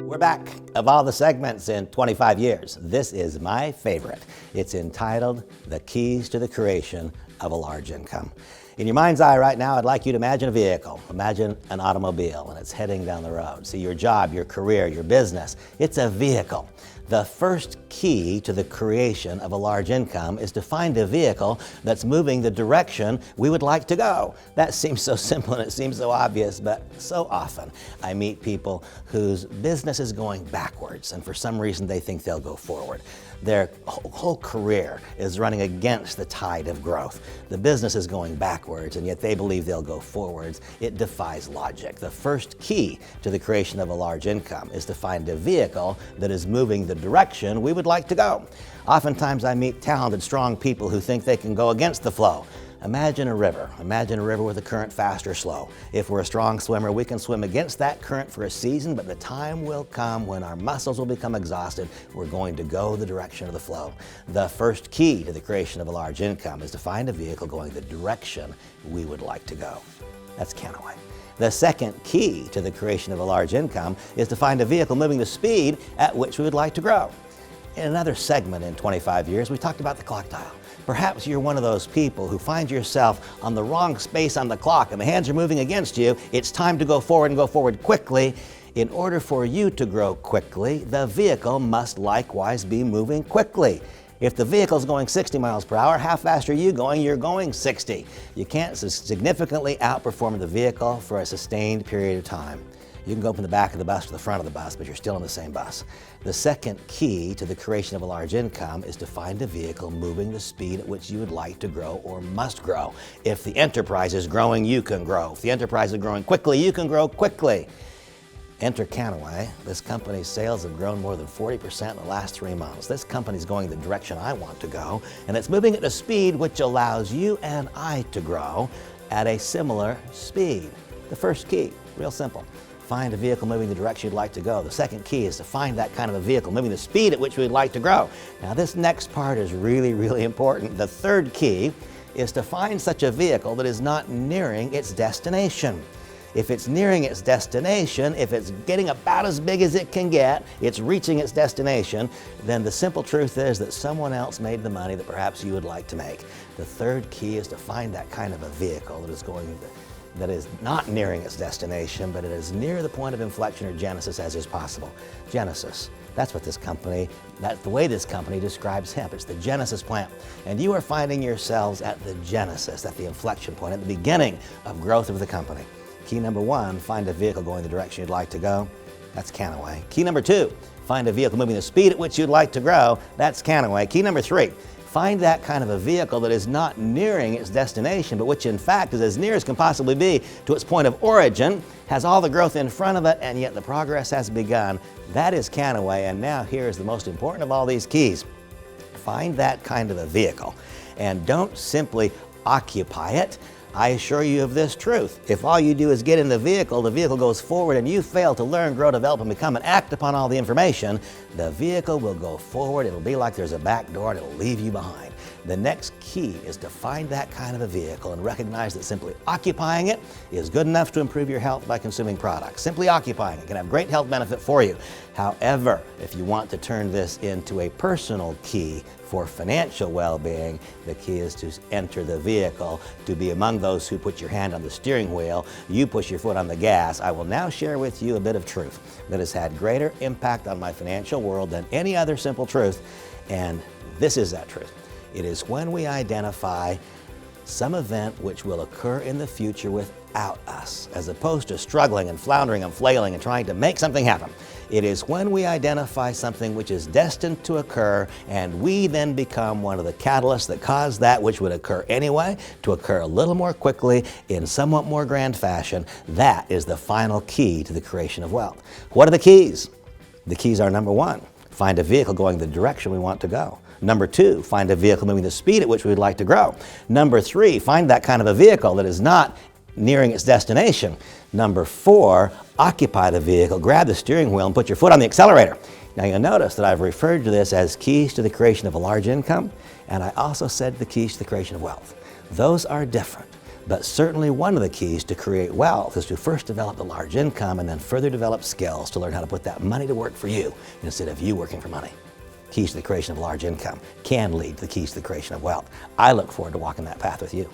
We're back. Of all the segments in 25 years, this is my favorite. It's entitled The Keys to the Creation of a Large Income. In your mind's eye right now, I'd like you to imagine a vehicle. Imagine an automobile, and it's heading down the road. See, your job, your career, your business, it's a vehicle. The first key to the creation of a large income is to find a vehicle that's moving the direction we would like to go. That seems so simple and it seems so obvious, but so often I meet people whose business is going backwards, and for some reason they think they'll go forward. Their whole career is running against the tide of growth. The business is going backwards, and yet they believe they'll go forwards. It defies logic. The first key to the creation of a large income is to find a vehicle that is moving the direction we would like to go. Oftentimes I meet talented, strong people who think they can go against the flow. Imagine a river. Imagine a river with a current fast or slow. If we're a strong swimmer, we can swim against that current for a season, but the time will come when our muscles will become exhausted. We're going to go the direction of the flow. The first key to the creation of a large income is to find a vehicle going the direction we would like to go. That's Kannaway. The second key to the creation of a large income is to find a vehicle moving the speed at which we would like to grow. In another segment in 25 years, we talked about the clock dial. Perhaps you're one of those people who find yourself on the wrong space on the clock and the hands are moving against you. It's time to go forward and go forward quickly. In order for you to grow quickly, the vehicle must likewise be moving quickly. If the vehicle's going 60 miles per hour, how fast are you going? You're going 60. You can't significantly outperform the vehicle for a sustained period of time. You can go from the back of the bus to the front of the bus, but you're still in the same bus. The second key to the creation of a large income is to find a vehicle moving the speed at which you would like to grow or must grow. If the enterprise is growing, you can grow. If the enterprise is growing quickly, you can grow quickly. Enter Kannaway. This company's sales have grown more than 40% in the last 3 months. This company's going the direction I want to go, and it's moving at a speed which allows you and I to grow at a similar speed. The first key, real simple. Find a vehicle moving the direction you'd like to go. The second key is to find that kind of a vehicle moving the speed at which we'd like to grow. Now this next part is really, really important. The third key is to find such a vehicle that is not nearing its destination. If it's nearing its destination, if it's getting about as big as it can get, it's reaching its destination, then the simple truth is that someone else made the money that perhaps you would like to make. The third key is to find that kind of a vehicle that is not nearing its destination, but it is near the point of inflection or genesis as is possible. Genesis, that's what this company, that's the way this company describes hemp. It's the genesis plant. And you are finding yourselves at the genesis, at the inflection point, at the beginning of growth of the company. Key number one, find a vehicle going the direction you'd like to go. That's Kannaway. Key number two, find a vehicle moving the speed at which you'd like to grow. That's Kannaway. Key number three, find that kind of a vehicle that is not nearing its destination, but which in fact is as near as can possibly be to its point of origin, has all the growth in front of it, and yet the progress has begun. That is Kannaway, and now here is the most important of all these keys. Find that kind of a vehicle, and don't simply occupy it. I assure you of this truth. If all you do is get in the vehicle goes forward, and you fail to learn, grow, develop, and become and act upon all the information, the vehicle will go forward. It'll be like there's a back door and it'll leave you behind. The next key is to find that kind of a vehicle and recognize that simply occupying it is good enough to improve your health by consuming products. Simply occupying it can have great health benefit for you. However, if you want to turn this into a personal key for financial well-being, the key is to enter the vehicle, to be among those who put your hand on the steering wheel, you push your foot on the gas. I will now share with you a bit of truth that has had greater impact on my financial world than any other simple truth, and this is that truth. It is when we identify some event which will occur in the future without us, as opposed to struggling and floundering and flailing and trying to make something happen. It is when we identify something which is destined to occur, and we then become one of the catalysts that cause that which would occur anyway to occur a little more quickly in somewhat more grand fashion. That is the final key to the creation of wealth. What are the keys? The keys are, number one, find a vehicle going the direction we want to go. Number two, find a vehicle moving the speed at which we'd like to grow. Number three, find that kind of a vehicle that is not nearing its destination. Number four, occupy the vehicle, grab the steering wheel and put your foot on the accelerator. Now you'll notice that I've referred to this as keys to the creation of a large income, and I also said the keys to the creation of wealth. Those are different. But certainly one of the keys to create wealth is to first develop the large income and then further develop skills to learn how to put that money to work for you instead of you working for money. Keys to the creation of large income can lead to the keys to the creation of wealth. I look forward to walking that path with you.